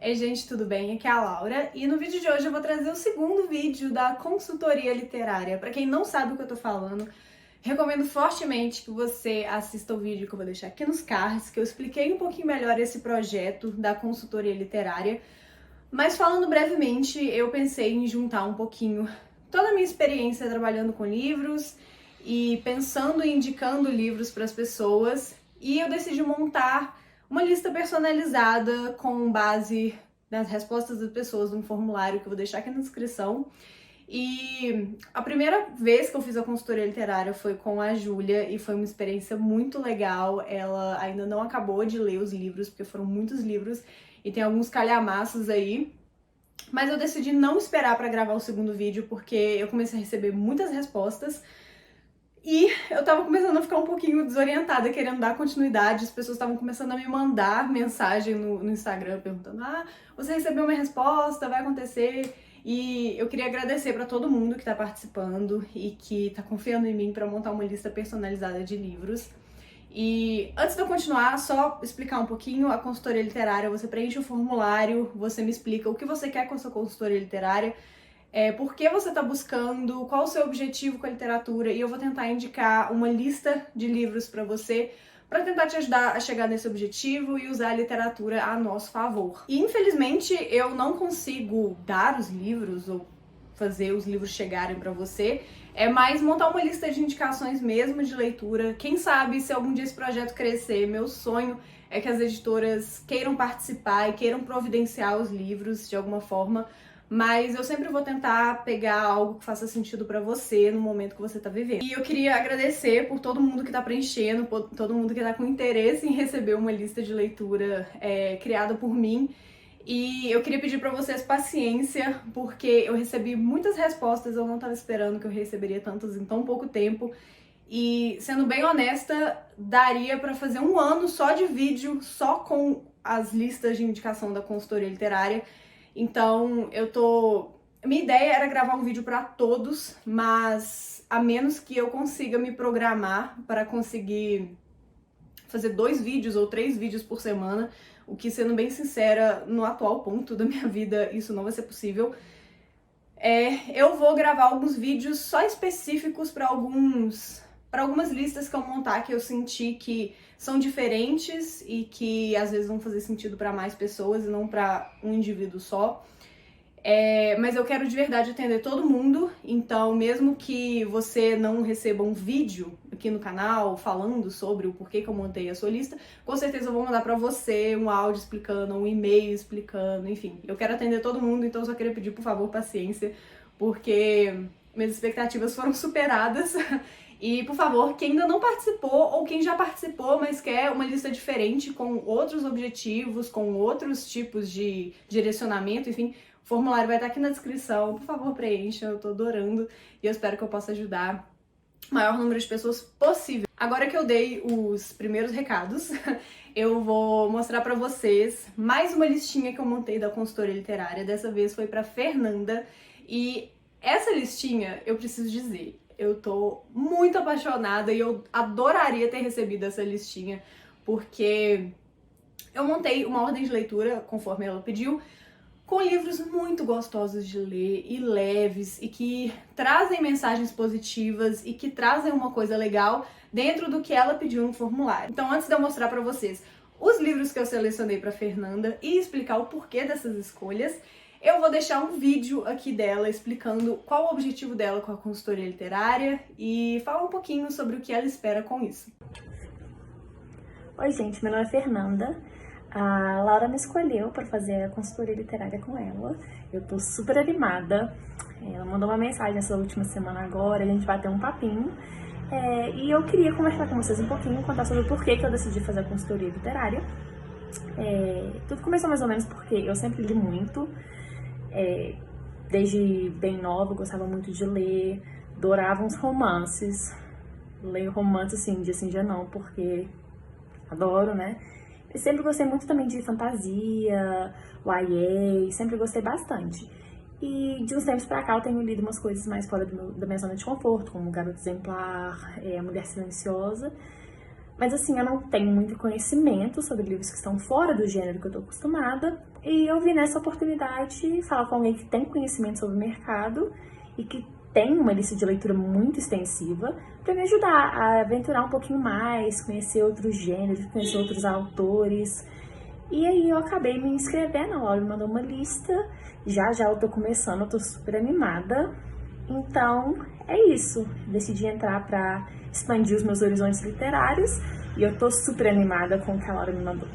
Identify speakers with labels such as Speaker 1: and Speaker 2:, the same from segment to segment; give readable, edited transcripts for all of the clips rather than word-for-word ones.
Speaker 1: Ei, gente, tudo bem? Aqui é a Laura e no vídeo de hoje eu vou trazer o segundo vídeo da consultoria literária. Para quem não sabe o que eu tô falando, recomendo fortemente que você assista o vídeo que eu vou deixar aqui nos cards, que eu expliquei um pouquinho melhor esse projeto da consultoria literária. Mas falando brevemente, eu pensei em juntar um pouquinho toda a minha experiência trabalhando com livros e pensando e indicando livros para as pessoas, e eu decidi montar uma lista personalizada com base nas respostas das pessoas num formulário que eu vou deixar aqui na descrição. E a primeira vez que eu fiz a consultoria literária foi com a Júlia e foi uma experiência muito legal. Ela ainda não acabou de ler os livros, porque foram muitos livros e tem alguns calhamaços aí. Mas eu decidi não esperar para gravar o segundo vídeo porque eu comecei a receber muitas respostas e eu tava começando a ficar um pouquinho desorientada, querendo dar continuidade. As pessoas estavam começando a me mandar mensagem no Instagram perguntando: você recebeu minha resposta? Vai acontecer? E eu queria agradecer para todo mundo que tá participando e que tá confiando em mim para montar uma lista personalizada de livros. E antes de eu continuar, só explicar um pouquinho a consultoria literária. Você preenche o formulário, você me explica o que você quer com a sua consultoria literária, por que você está buscando, qual o seu objetivo com a literatura, e eu vou tentar indicar uma lista de livros para você, para tentar te ajudar a chegar nesse objetivo e usar a literatura a nosso favor. E infelizmente eu não consigo dar os livros ou fazer os livros chegarem para você, é mais montar uma lista de indicações mesmo de leitura. Quem sabe se algum dia esse projeto crescer, meu sonho é que as editoras queiram participar e queiram providenciar os livros de alguma forma, mas eu sempre vou tentar pegar algo que faça sentido pra você no momento que você tá vivendo. E eu queria agradecer por todo mundo que tá preenchendo, por todo mundo que tá com interesse em receber uma lista de leitura criada por mim. E eu queria pedir pra vocês paciência, porque eu recebi muitas respostas, eu não tava esperando que eu receberia tantas em tão pouco tempo. E, sendo bem honesta, daria pra fazer um ano só de vídeo, só com as listas de indicação da consultoria literária. Então, minha ideia era gravar um vídeo para todos, mas a menos que eu consiga me programar para conseguir fazer 2 vídeos ou 3 vídeos por semana, o que, sendo bem sincera, no atual ponto da minha vida, isso não vai ser possível. Eu vou gravar alguns vídeos só específicos para algumas listas que eu montar que eu senti que são diferentes e que às vezes vão fazer sentido para mais pessoas e não para um indivíduo só. Mas eu quero de verdade atender todo mundo, então mesmo que você não receba um vídeo aqui no canal falando sobre o porquê que eu montei a sua lista, com certeza eu vou mandar pra você um áudio explicando, um e-mail explicando, enfim. Eu quero atender todo mundo, então eu só queria pedir, por favor, paciência, porque minhas expectativas foram superadas. E, por favor, quem ainda não participou ou quem já participou, mas quer uma lista diferente, com outros objetivos, com outros tipos de direcionamento, enfim, o formulário vai estar aqui na descrição. Por favor, preencha, eu tô adorando e eu espero que eu possa ajudar o maior número de pessoas possível. Agora que eu dei os primeiros recados, eu vou mostrar pra vocês mais uma listinha que eu montei da consultoria literária. Dessa vez foi pra Fernanda e essa listinha, eu preciso dizer, eu tô muito apaixonada e eu adoraria ter recebido essa listinha, porque eu montei uma ordem de leitura, conforme ela pediu, com livros muito gostosos de ler e leves e que trazem mensagens positivas e que trazem uma coisa legal dentro do que ela pediu no formulário. Então, antes de eu mostrar pra vocês os livros que eu selecionei pra Fernanda e explicar o porquê dessas escolhas, eu vou deixar um vídeo aqui dela explicando qual o objetivo dela com a consultoria literária e falar um pouquinho sobre o que ela espera com isso.
Speaker 2: Oi, gente, meu nome é Fernanda. A Laura me escolheu para fazer a consultoria literária com ela. Eu tô super animada. Ela mandou uma mensagem essa última semana agora, a gente vai ter um papinho. E eu queria conversar com vocês um pouquinho, contar sobre o porquê que eu decidi fazer a consultoria literária. Tudo começou mais ou menos porque eu sempre li muito. Desde bem nova, eu gostava muito de ler, adorava uns romances. Leio romance assim, dia sim, dia não, porque adoro, né? Eu sempre gostei muito também de fantasia, YA, sempre gostei bastante. E de uns tempos pra cá eu tenho lido umas coisas mais fora da minha zona de conforto, como Garota Exemplar, A Mulher Silenciosa. Mas assim, eu não tenho muito conhecimento sobre livros que estão fora do gênero que eu tô acostumada. E eu vi nessa oportunidade falar com alguém que tem conhecimento sobre o mercado e que tem uma lista de leitura muito extensiva para me ajudar a aventurar um pouquinho mais, conhecer outros gêneros, conhecer outros autores. E aí eu acabei me inscrevendo, a Laura me mandou uma lista, já eu tô começando, eu tô super animada. Então é isso, decidi entrar para expandir os meus horizontes literários e eu tô super animada com o que a Laura me mandou.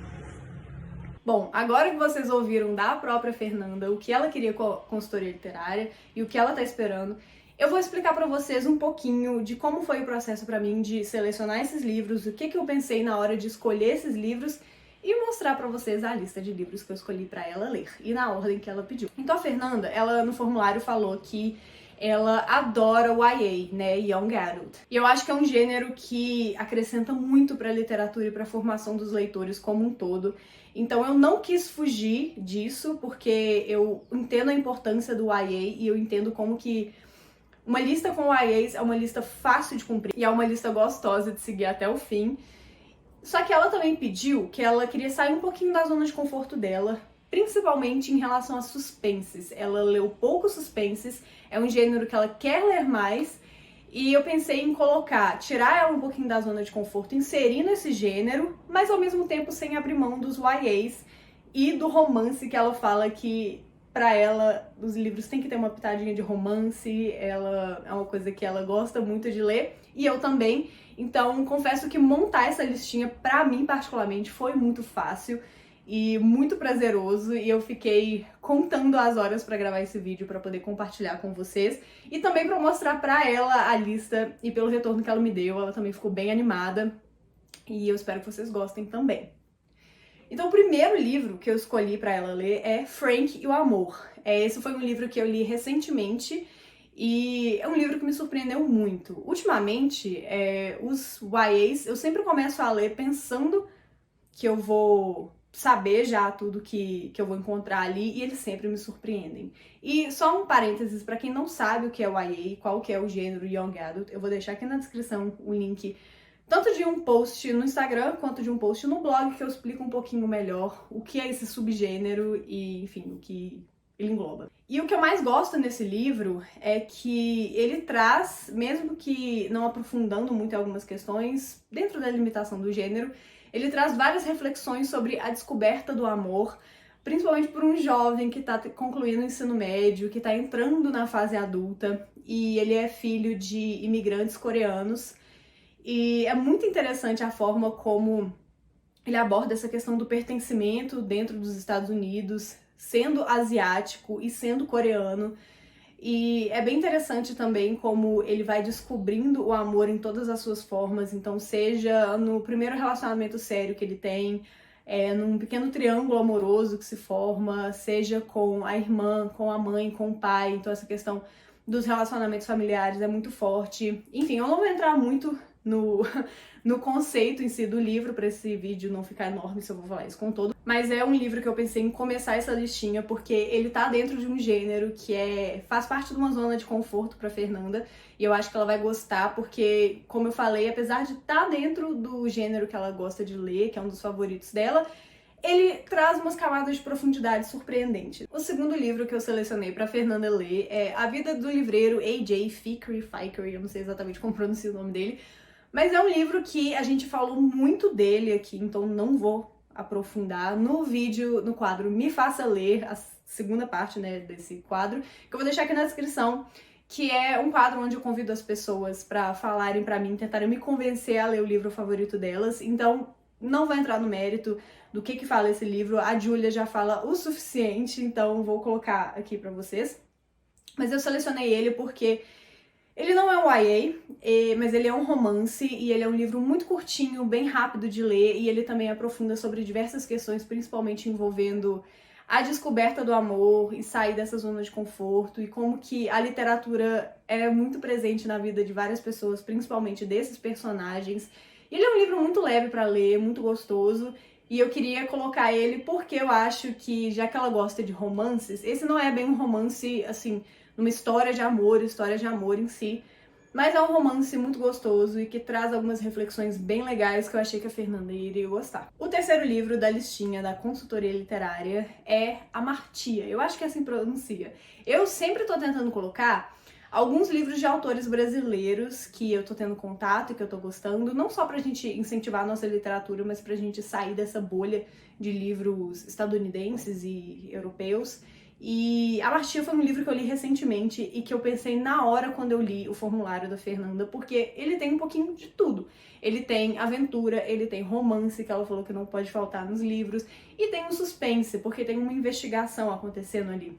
Speaker 1: Bom, agora que vocês ouviram da própria Fernanda o que ela queria com a consultoria literária e o que ela tá esperando, eu vou explicar pra vocês um pouquinho de como foi o processo pra mim de selecionar esses livros, o que eu pensei na hora de escolher esses livros e mostrar pra vocês a lista de livros que eu escolhi pra ela ler e na ordem que ela pediu. Então a Fernanda, ela no formulário falou que ela adora o YA, né, Young Adult. E eu acho que é um gênero que acrescenta muito pra literatura e pra formação dos leitores como um todo. Então eu não quis fugir disso, porque eu entendo a importância do YA e eu entendo como que uma lista com YAs é uma lista fácil de cumprir e é uma lista gostosa de seguir até o fim. Só que ela também pediu que ela queria sair um pouquinho da zona de conforto dela, principalmente em relação a suspenses. Ela leu poucos suspenses, é um gênero que ela quer ler mais, e eu pensei em tirar ela um pouquinho da zona de conforto, inserindo esse gênero, mas ao mesmo tempo sem abrir mão dos YAs e do romance, que ela fala que pra ela os livros têm que ter uma pitadinha de romance, ela é uma coisa que ela gosta muito de ler, e eu também. Então confesso que montar essa listinha pra mim particularmente foi muito fácil e muito prazeroso, e eu fiquei contando as horas pra gravar esse vídeo pra poder compartilhar com vocês e também pra mostrar pra ela a lista, e pelo retorno que ela me deu, ela também ficou bem animada e eu espero que vocês gostem também. Então o primeiro livro que eu escolhi pra ela ler é Frank e o Amor. Esse foi um livro que eu li recentemente e é um livro que me surpreendeu muito. Ultimamente, os YAs eu sempre começo a ler pensando que eu vou saber já tudo que eu vou encontrar ali, e eles sempre me surpreendem. E só um parênteses, pra quem não sabe o que é o YA, qual que é o gênero Young Adult, eu vou deixar aqui na descrição o link tanto de um post no Instagram quanto de um post no blog que eu explico um pouquinho melhor o que é esse subgênero e, enfim, o que ele engloba. E o que eu mais gosto nesse livro é que ele traz, mesmo que não aprofundando muito em algumas questões, dentro da limitação do gênero, ele traz várias reflexões sobre a descoberta do amor, principalmente por um jovem que está concluindo o ensino médio, que está entrando na fase adulta, e ele é filho de imigrantes coreanos. E é muito interessante a forma como ele aborda essa questão do pertencimento dentro dos Estados Unidos, sendo asiático e sendo coreano. E é bem interessante também como ele vai descobrindo o amor em todas as suas formas, então seja no primeiro relacionamento sério que ele tem, num pequeno triângulo amoroso que se forma, seja com a irmã, com a mãe, com o pai, então essa questão dos relacionamentos familiares é muito forte. Enfim, eu não vou entrar muito no conceito em si do livro, para esse vídeo não ficar enorme se eu vou falar isso com todo, mas é um livro que eu pensei em começar essa listinha porque ele tá dentro de um gênero que faz parte de uma zona de conforto pra Fernanda, e eu acho que ela vai gostar porque, como eu falei, apesar de estar dentro do gênero que ela gosta de ler, que é um dos favoritos dela, ele traz umas camadas de profundidade surpreendentes. O segundo livro que eu selecionei pra Fernanda ler é A Vida do Livreiro A.J. Fikry, eu não sei exatamente como pronuncia o nome dele, mas é um livro que a gente falou muito dele aqui, então não vou aprofundar. No vídeo, no quadro Me Faça Ler, a segunda parte, né, desse quadro, que eu vou deixar aqui na descrição, que é um quadro onde eu convido as pessoas pra falarem pra mim, tentarem me convencer a ler o livro favorito delas. Então, não vou entrar no mérito do que fala esse livro, a Júlia já fala o suficiente, então vou colocar aqui pra vocês. Mas eu selecionei ele porque ele não é um YA, mas ele é um romance e ele é um livro muito curtinho, bem rápido de ler, e ele também aprofunda sobre diversas questões, principalmente envolvendo a descoberta do amor e sair dessa zona de conforto, e como que a literatura é muito presente na vida de várias pessoas, principalmente desses personagens. Ele é um livro muito leve para ler, muito gostoso, e eu queria colocar ele porque eu acho que, já que ela gosta de romances, esse não é bem um romance, assim, numa história de amor em si, Mas é um romance muito gostoso e que traz algumas reflexões bem legais que eu achei que a Fernanda iria gostar. O terceiro livro da listinha da consultoria literária é Amartya. Eu acho que é assim pronuncia. Eu sempre tô tentando colocar alguns livros de autores brasileiros que eu tô tendo contato e que eu tô gostando, não só pra gente incentivar a nossa literatura, mas pra gente sair dessa bolha de livros estadunidenses e europeus. E Amartya foi um livro que eu li recentemente e que eu pensei na hora quando eu li o formulário da Fernanda, porque ele tem um pouquinho de tudo. Ele tem aventura, ele tem romance, que ela falou que não pode faltar nos livros, e tem um suspense, porque tem uma investigação acontecendo ali.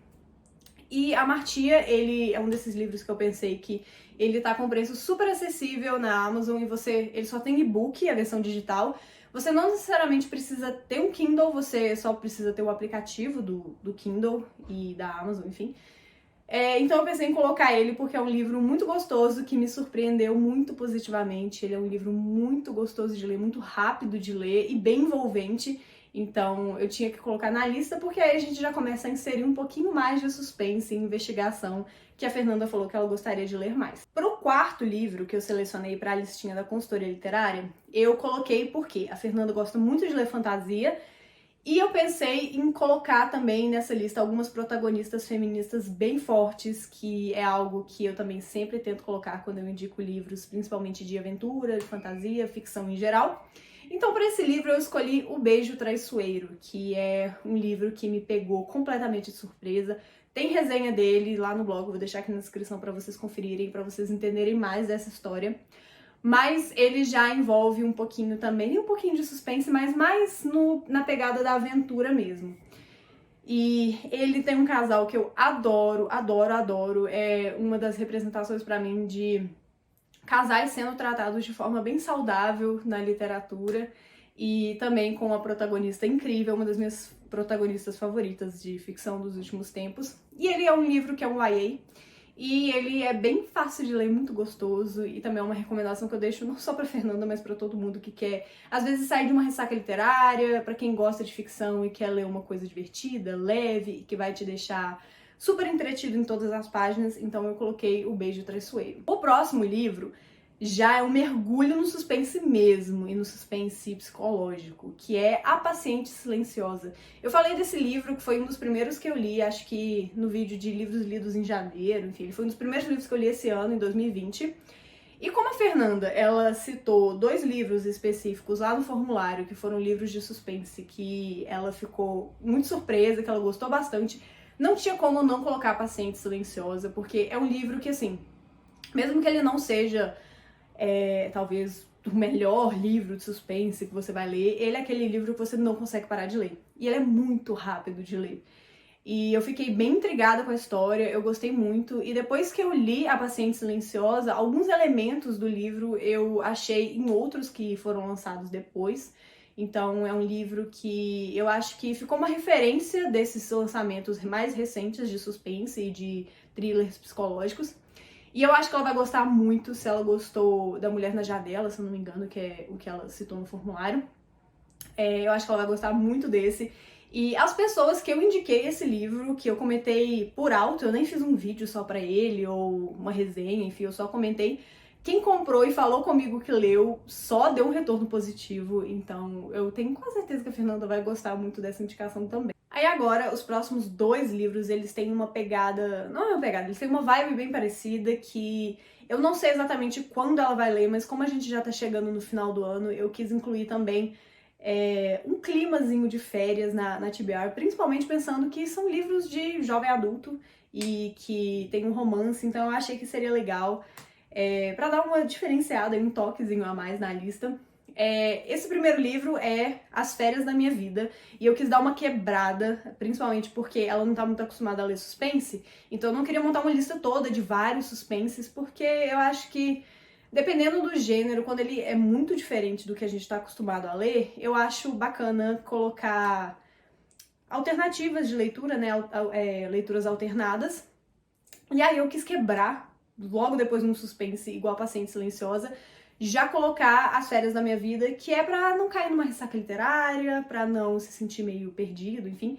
Speaker 1: E Amartya, ele é um desses livros que eu pensei que ele tá com preço super acessível na Amazon e ele só tem e-book, a versão digital. Você não necessariamente precisa ter um Kindle, você só precisa ter o aplicativo do Kindle e da Amazon, enfim. Então eu pensei em colocar ele porque é um livro muito gostoso, que me surpreendeu muito positivamente. Ele é um livro muito gostoso de ler, muito rápido de ler e bem envolvente. Então eu tinha que colocar na lista porque aí a gente já começa a inserir um pouquinho mais de suspense e investigação que a Fernanda falou que ela gostaria de ler mais. Pro quarto livro que eu selecionei para a listinha da consultoria literária, eu coloquei porque a Fernanda gosta muito de ler fantasia e eu pensei em colocar também nessa lista algumas protagonistas feministas bem fortes, que é algo que eu também sempre tento colocar quando eu indico livros, principalmente de aventura, de fantasia, ficção em geral. Então, para esse livro, eu escolhi O Beijo Traiçoeiro, que é um livro que me pegou completamente de surpresa. Tem resenha dele lá no blog, vou deixar aqui na descrição para vocês conferirem, para vocês entenderem mais dessa história. Mas ele já envolve um pouquinho também, um pouquinho de suspense, mas mais na pegada da aventura mesmo. E ele tem um casal que eu adoro, adoro, adoro. É uma das representações para mim de casais sendo tratados de forma bem saudável na literatura e também com uma protagonista incrível, uma das minhas protagonistas favoritas de ficção dos últimos tempos. E ele é um livro que é um YA e ele é bem fácil de ler, muito gostoso, e também é uma recomendação que eu deixo não só pra Fernanda, mas pra todo mundo que quer, às vezes, sair de uma ressaca literária, pra quem gosta de ficção e quer ler uma coisa divertida, leve, que vai te deixar super entretido em todas as páginas. Então eu coloquei O Beijo Traiçoeiro. O próximo livro já é um mergulho no suspense mesmo, e no suspense psicológico, que é A Paciente Silenciosa. Eu falei desse livro, que foi um dos primeiros que eu li, acho que no vídeo de livros lidos em janeiro, enfim, ele foi um dos primeiros livros que eu li esse ano, em 2020. E como a Fernanda, ela citou 2 livros específicos lá no formulário, que foram livros de suspense, que ela ficou muito surpresa, que ela gostou bastante, não tinha como não colocar A Paciente Silenciosa, porque é um livro que, assim, mesmo que ele não seja talvez o melhor livro de suspense que você vai ler, ele é aquele livro que você não consegue parar de ler. E ele é muito rápido de ler. E eu fiquei bem intrigada com a história, eu gostei muito. E depois que eu li A Paciente Silenciosa, alguns elementos do livro eu achei em outros que foram lançados depois. Então é um livro que eu acho que ficou uma referência desses lançamentos mais recentes de suspense e de thrillers psicológicos. E eu acho que ela vai gostar muito, se ela gostou da Mulher na Janela, se eu não me engano, que é o que ela citou no formulário. Eu acho que ela vai gostar muito desse. E as pessoas que eu indiquei esse livro, que eu comentei por alto, eu nem fiz um vídeo só pra ele, ou uma resenha, enfim, eu só comentei. Quem comprou e falou comigo que leu, só deu um retorno positivo. Então eu tenho quase certeza que a Fernanda vai gostar muito dessa indicação também. Aí agora, os próximos 2 livros, eles têm uma pegada... Não é uma pegada, eles têm uma vibe bem parecida, que eu não sei exatamente quando ela vai ler, mas como a gente já tá chegando no final do ano, eu quis incluir também um climazinho de férias na TBR, principalmente pensando que são livros de jovem adulto e que tem um romance, então eu achei que seria legal pra dar uma diferenciada, um toquezinho a mais na lista. Esse primeiro livro é As Férias da Minha Vida, e eu quis dar uma quebrada, principalmente porque ela não tá muito acostumada a ler suspense, então eu não queria montar uma lista toda de vários suspenses, porque eu acho que, dependendo do gênero, quando ele é muito diferente do que a gente tá acostumado a ler, eu acho bacana colocar alternativas de leitura, né, leituras alternadas, e aí eu quis quebrar, logo depois num suspense igual a Paciente Silenciosa, já colocar As Férias da Minha Vida, que é pra não cair numa ressaca literária, pra não se sentir meio perdido, enfim,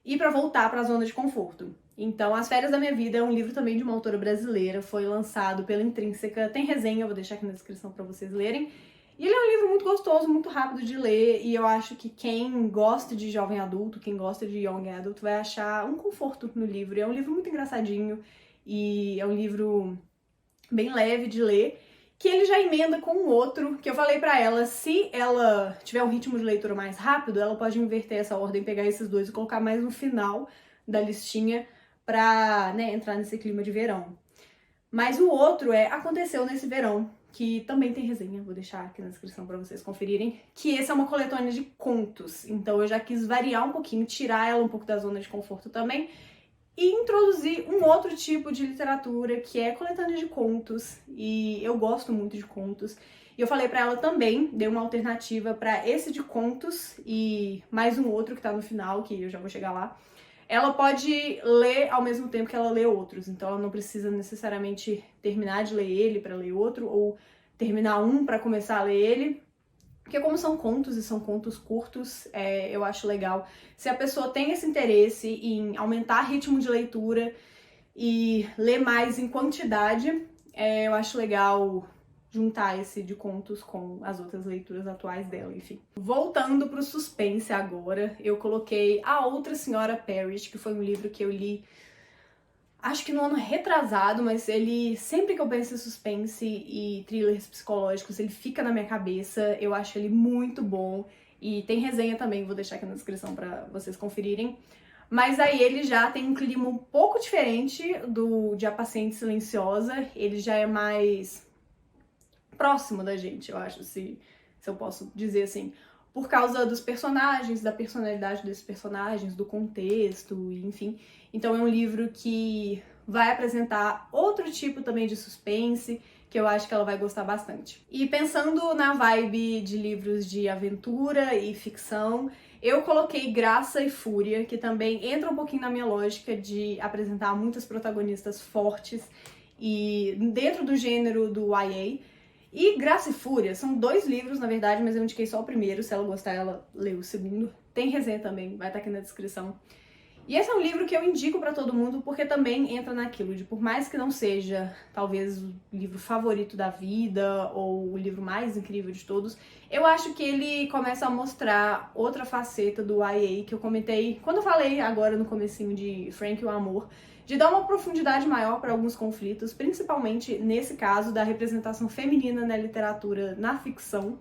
Speaker 1: e pra voltar pra zona de conforto. Então, As Férias da Minha Vida é um livro também de uma autora brasileira, foi lançado pela Intrínseca, tem resenha, eu vou deixar aqui na descrição para vocês lerem. E ele é um livro muito gostoso, muito rápido de ler, e eu acho que quem gosta de jovem adulto, quem gosta de young adult, vai achar um conforto no livro. E é um livro muito engraçadinho, e é um livro bem leve de ler, que ele já emenda com um outro, que eu falei pra ela, se ela tiver um ritmo de leitura mais rápido, ela pode inverter essa ordem, pegar esses dois e colocar mais no final da listinha pra, né, entrar nesse clima de verão. Mas o outro Aconteceu Nesse Verão, que também tem resenha, vou deixar aqui na descrição pra vocês conferirem, que esse é uma coletânea de contos, então eu já quis variar um pouquinho, tirar ela um pouco da zona de conforto também, e introduzir um outro tipo de literatura, que é coletânea de contos, e eu gosto muito de contos. E eu falei pra ela também, dei uma alternativa pra esse de contos e mais um outro que tá no final, que eu já vou chegar lá. Ela pode ler ao mesmo tempo que ela lê outros, então ela não precisa necessariamente terminar de ler ele pra ler outro, ou terminar um pra começar a ler ele. Porque como são contos e são contos curtos, eu acho legal. Se a pessoa tem esse interesse em aumentar o ritmo de leitura e ler mais em quantidade, eu acho legal juntar esse de contos com as outras leituras atuais dela, enfim. Voltando pro suspense agora, eu coloquei A Outra Senhora Parrish, que foi um livro que eu li acho que no ano retrasado, mas ele, sempre que eu penso em suspense e thrillers psicológicos, ele fica na minha cabeça, eu acho ele muito bom, e tem resenha também, vou deixar aqui na descrição pra vocês conferirem. Mas aí ele já tem um clima um pouco diferente do de A Paciente Silenciosa, ele já é mais próximo da gente, eu acho, se eu posso dizer assim. Por causa dos personagens, da personalidade desses personagens, do contexto, enfim. Então é um livro que vai apresentar outro tipo também de suspense, que eu acho que ela vai gostar bastante. E pensando na vibe de livros de aventura e ficção, eu coloquei Graça e Fúria, que também entra um pouquinho na minha lógica de apresentar muitas protagonistas fortes e dentro do gênero do YA. E Graça e Fúria são 2 livros, na verdade, mas eu indiquei só o primeiro. Se ela gostar, ela lê o segundo. Tem resenha também, vai estar aqui na descrição. E esse é um livro que eu indico pra todo mundo, porque também entra naquilo de, por mais que não seja, talvez, o livro favorito da vida, ou o livro mais incrível de todos, eu acho que ele começa a mostrar outra faceta do YA, que eu comentei quando eu falei agora no comecinho de Frank e o Amor, de dar uma profundidade maior para alguns conflitos, principalmente nesse caso da representação feminina na literatura, na ficção.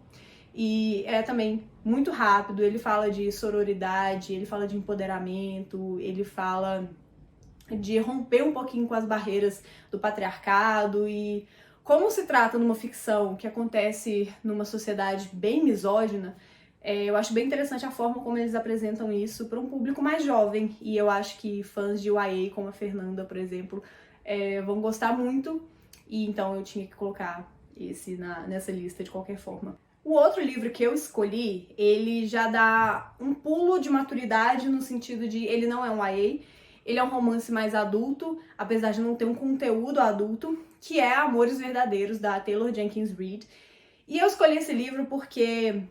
Speaker 1: E é também muito rápido, ele fala de sororidade, ele fala de empoderamento, ele fala de romper um pouquinho com as barreiras do patriarcado e como se trata numa ficção que acontece numa sociedade bem misógina. Eu acho bem interessante a forma como eles apresentam isso para um público mais jovem, e eu acho que fãs de YA, como a Fernanda, por exemplo, vão gostar muito, e então eu tinha que colocar esse nessa lista de qualquer forma. O outro livro que eu escolhi, ele já dá um pulo de maturidade no sentido de ele não é um YA, ele é um romance mais adulto, apesar de não ter um conteúdo adulto, que é Amores Verdadeiros, da Taylor Jenkins Reid. E eu escolhi esse livro porque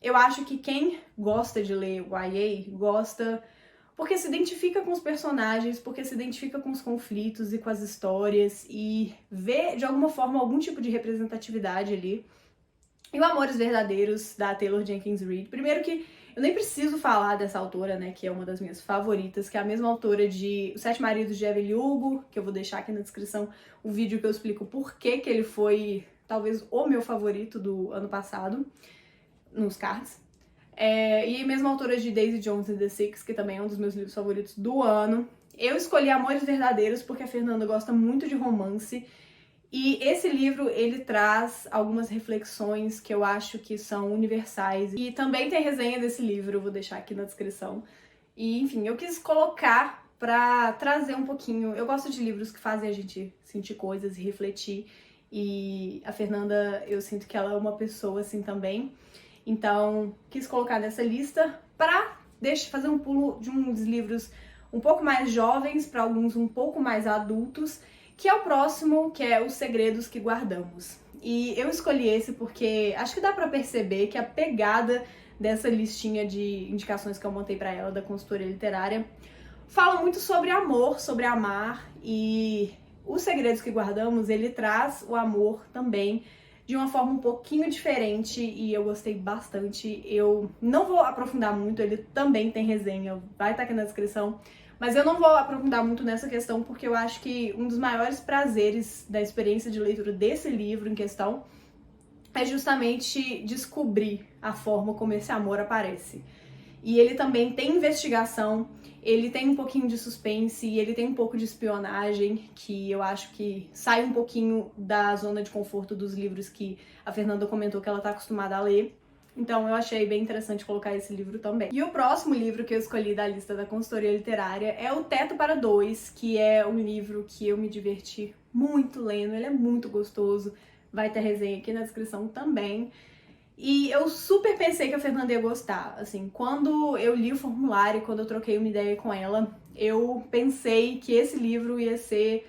Speaker 1: eu acho que quem gosta de ler YA gosta porque se identifica com os personagens, porque se identifica com os conflitos e com as histórias e vê de alguma forma algum tipo de representatividade ali. E o Amores Verdadeiros, da Taylor Jenkins Reid. Primeiro que eu nem preciso falar dessa autora, né, que é uma das minhas favoritas, que é a mesma autora de Os Sete Maridos de Evelyn Hugo, que eu vou deixar aqui na descrição o vídeo que eu explico por que ele foi talvez o meu favorito do ano passado, nos cards. E a mesma autora de Daisy Jones and the Six, que também é um dos meus livros favoritos do ano. Eu escolhi Amores Verdadeiros porque a Fernanda gosta muito de romance, e esse livro, ele traz algumas reflexões que eu acho que são universais. E também tem resenha desse livro, eu vou deixar aqui na descrição. E, enfim, eu quis colocar pra trazer um pouquinho... Eu gosto de livros que fazem a gente sentir coisas e refletir. E a Fernanda, eu sinto que ela é uma pessoa assim também. Então, quis colocar nessa lista pra fazer um pulo de uns livros um pouco mais jovens para alguns um pouco mais adultos, que é o próximo, que é Os Segredos que Guardamos. E eu escolhi esse porque acho que dá pra perceber que a pegada dessa listinha de indicações que eu montei pra ela, da consultoria literária, fala muito sobre amor, sobre amar, e Os Segredos que Guardamos, ele traz o amor também de uma forma um pouquinho diferente e eu gostei bastante. Eu não vou aprofundar muito, ele também tem resenha, vai estar aqui na descrição, mas eu não vou aprofundar muito nessa questão porque eu acho que um dos maiores prazeres da experiência de leitura desse livro em questão é justamente descobrir a forma como esse amor aparece. E ele também tem investigação, ele tem um pouquinho de suspense e ele tem um pouco de espionagem, que eu acho que sai um pouquinho da zona de conforto dos livros que a Fernanda comentou que ela tá acostumada a ler. Então eu achei bem interessante colocar esse livro também. E o próximo livro que eu escolhi da lista da consultoria literária é O Teto para Dois, que é um livro que eu me diverti muito lendo, ele é muito gostoso, vai ter resenha aqui na descrição também. E eu super pensei que a Fernanda ia gostar, assim, quando eu li o formulário, quando eu troquei uma ideia com ela, eu pensei que esse livro ia ser,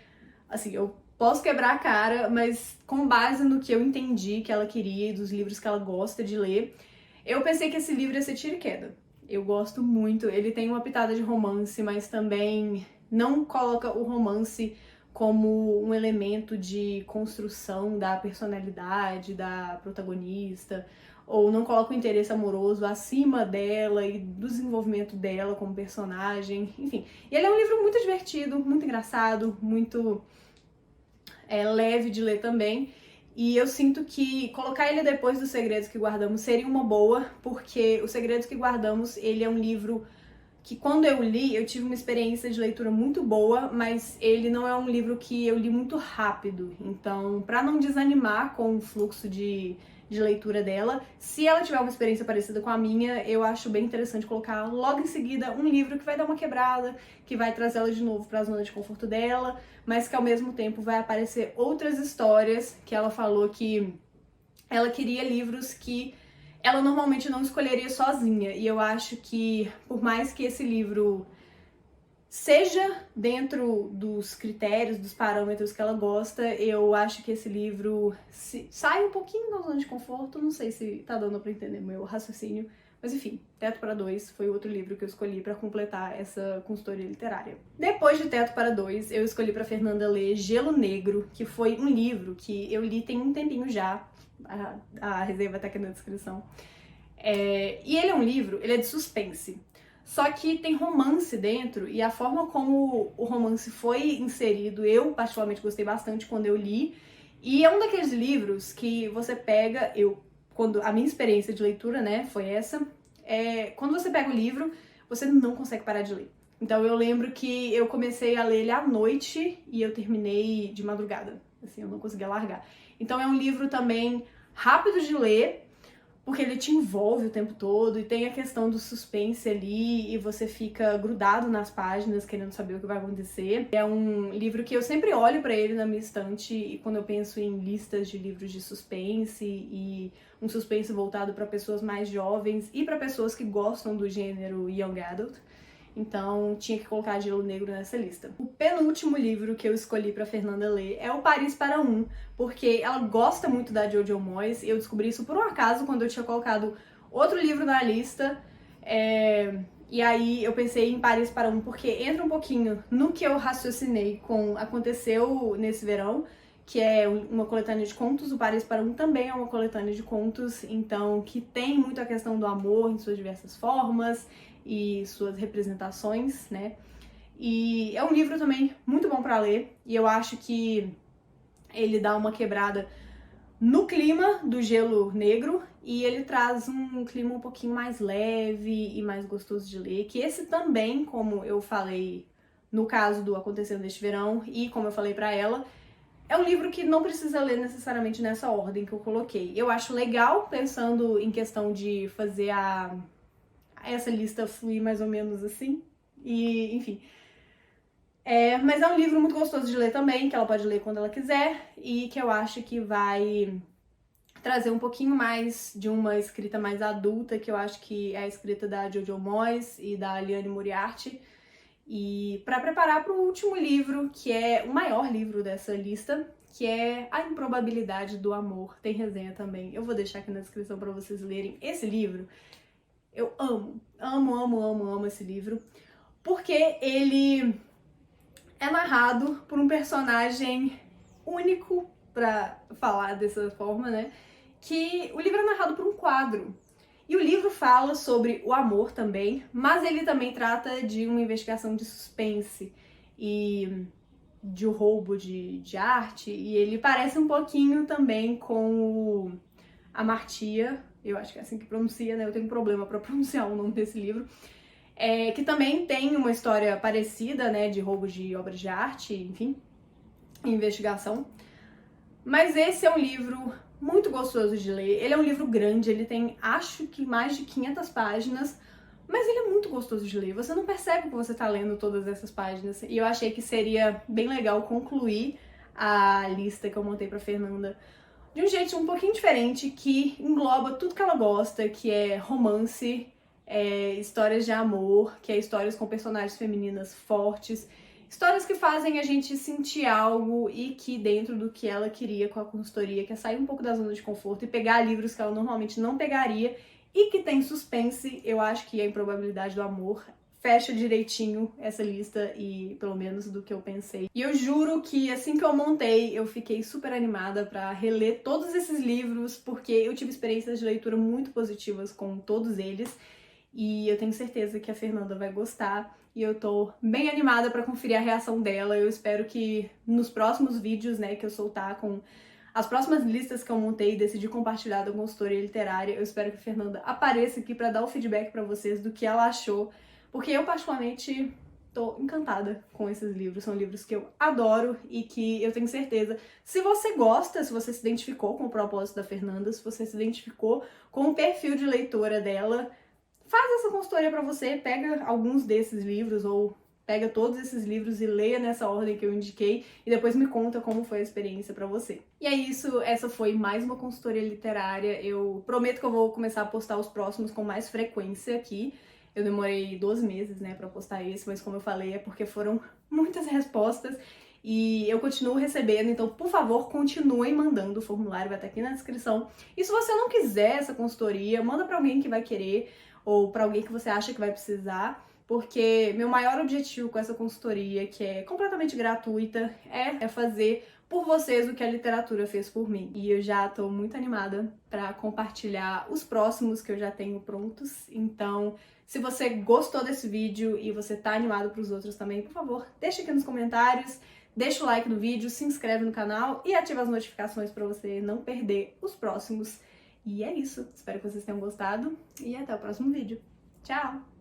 Speaker 1: assim, eu posso quebrar a cara, mas com base no que eu entendi que ela queria e dos livros que ela gosta de ler, eu pensei que esse livro ia ser tiro e queda. Eu gosto muito, ele tem uma pitada de romance, mas também não coloca o romance como um elemento de construção da personalidade da protagonista, ou não coloca o interesse amoroso acima dela e do desenvolvimento dela como personagem, enfim. E ele é um livro muito divertido, muito engraçado, muito leve de ler também. E eu sinto que colocar ele depois dos Segredos que Guardamos seria uma boa, porque Os Segredos que Guardamos, ele é um livro que quando eu li, eu tive uma experiência de leitura muito boa, mas ele não é um livro que eu li muito rápido. Então, para não desanimar com o fluxo de leitura dela, se ela tiver uma experiência parecida com a minha, eu acho bem interessante colocar logo em seguida um livro que vai dar uma quebrada, que vai trazer ela de novo para a zona de conforto dela, mas que ao mesmo tempo vai aparecer outras histórias que ela falou que ela queria livros que ela normalmente não escolheria sozinha. E eu acho que, por mais que esse livro seja dentro dos critérios, dos parâmetros que ela gosta, eu acho que esse livro sai um pouquinho da zona de conforto. Não sei se tá dando pra entender meu raciocínio. Mas enfim, Teto para Dois foi outro livro que eu escolhi para completar essa consultoria literária. Depois de Teto para Dois, eu escolhi para Fernanda ler Gelo Negro, que foi um livro que eu li tem um tempinho já. A resenha vai estar aqui na descrição. E ele é um livro, ele é de suspense. Só que tem romance dentro, e a forma como o romance foi inserido, eu particularmente gostei bastante quando eu li. E é um daqueles livros que você pega, quando a minha experiência de leitura, né, foi essa. Quando você pega o livro, você não consegue parar de ler. Então eu lembro que eu comecei a ler ele à noite e eu terminei de madrugada. Assim, eu não conseguia largar. Então é um livro também rápido de ler, porque ele te envolve o tempo todo e tem a questão do suspense ali e você fica grudado nas páginas querendo saber o que vai acontecer. É um livro que eu sempre olho pra ele na minha estante e quando eu penso em listas de livros de suspense e um suspense voltado para pessoas mais jovens e para pessoas que gostam do gênero Young Adult. Então, tinha que colocar Gelo Negro nessa lista. O penúltimo livro que eu escolhi pra Fernanda ler é O Paris para Um, porque ela gosta muito da Jojo Moyes. Eu descobri isso por um acaso quando eu tinha colocado outro livro na lista. E aí eu pensei em Paris para Um, porque entra um pouquinho no que eu raciocinei com Aconteceu Nesse Verão, que é uma coletânea de contos. O Paris para Um também é uma coletânea de contos, então que tem muito a questão do amor em suas diversas formas e suas representações, né? E é um livro também muito bom para ler, e eu acho que ele dá uma quebrada no clima do Gelo Negro e ele traz um clima um pouquinho mais leve e mais gostoso de ler, que esse também, como eu falei no caso do Acontecendo Neste Verão e como eu falei para ela, é um livro que não precisa ler necessariamente nessa ordem que eu coloquei. Eu acho legal, pensando em questão de fazer essa lista fluir mais ou menos assim, e enfim. Mas é um livro muito gostoso de ler também, que ela pode ler quando ela quiser, e que eu acho que vai trazer um pouquinho mais de uma escrita mais adulta, que eu acho que é a escrita da Jojo Moyes e da Liane Moriarty, e para preparar para o último livro, que é o maior livro dessa lista, que é A Improbabilidade do Amor. Tem resenha também, eu vou deixar aqui na descrição para vocês lerem esse livro. Eu amo esse livro, porque ele é narrado por um personagem único, pra falar dessa forma, né? Que o livro é narrado por um quadro. E o livro fala sobre o amor também, mas ele também trata de uma investigação de suspense e de roubo de arte, e ele parece um pouquinho também com o Amartya, eu acho que é assim que pronuncia, né? Eu tenho problema pra pronunciar o nome desse livro, que também tem uma história parecida, né? De roubo de obras de arte, enfim, investigação. Mas esse é um livro muito gostoso de ler. Ele é um livro grande, ele tem, acho que mais de 500 páginas, mas ele é muito gostoso de ler. Você não percebe que você tá lendo todas essas páginas. E eu achei que seria bem legal concluir a lista que eu montei pra Fernanda de um jeito um pouquinho diferente, que engloba tudo que ela gosta, que é romance, histórias de amor, que é histórias com personagens femininas fortes, histórias que fazem a gente sentir algo e que dentro do que ela queria com a consultoria, que é sair um pouco da zona de conforto e pegar livros que ela normalmente não pegaria e que tem suspense. Eu acho que a Improbabilidade do Amor fecha direitinho essa lista e pelo menos do que eu pensei. E eu juro que assim que eu montei, eu fiquei super animada pra reler todos esses livros, porque eu tive experiências de leitura muito positivas com todos eles. E eu tenho certeza que a Fernanda vai gostar e eu tô bem animada pra conferir a reação dela. Eu espero que nos próximos vídeos, né, que eu soltar com as próximas listas que eu montei e decidi compartilhar da consultoria literária, eu espero que a Fernanda apareça aqui pra dar o feedback pra vocês do que ela achou, porque eu particularmente tô encantada com esses livros. São livros que eu adoro e que eu tenho certeza, se você gosta, se você se identificou com o propósito da Fernanda, se você se identificou com o perfil de leitora dela, faz essa consultoria pra você, pega alguns desses livros ou pega todos esses livros e leia nessa ordem que eu indiquei e depois me conta como foi a experiência pra você. E é isso, essa foi mais uma consultoria literária. Eu prometo que eu vou começar a postar os próximos com mais frequência aqui. Eu demorei 12 meses, né, pra postar esse, mas como eu falei, é porque foram muitas respostas e eu continuo recebendo, então, por favor, continuem mandando. O formulário vai estar aqui na descrição. E se você não quiser essa consultoria, manda pra alguém que vai querer ou pra alguém que você acha que vai precisar, porque meu maior objetivo com essa consultoria, que é completamente gratuita, é fazer por vocês o que a literatura fez por mim. E eu já tô muito animada pra compartilhar os próximos que eu já tenho prontos. Então, se você gostou desse vídeo e você tá animado pros outros também, por favor, deixa aqui nos comentários, deixa o like no vídeo, se inscreve no canal e ativa as notificações pra você não perder os próximos. E é isso. Espero que vocês tenham gostado e até o próximo vídeo. Tchau!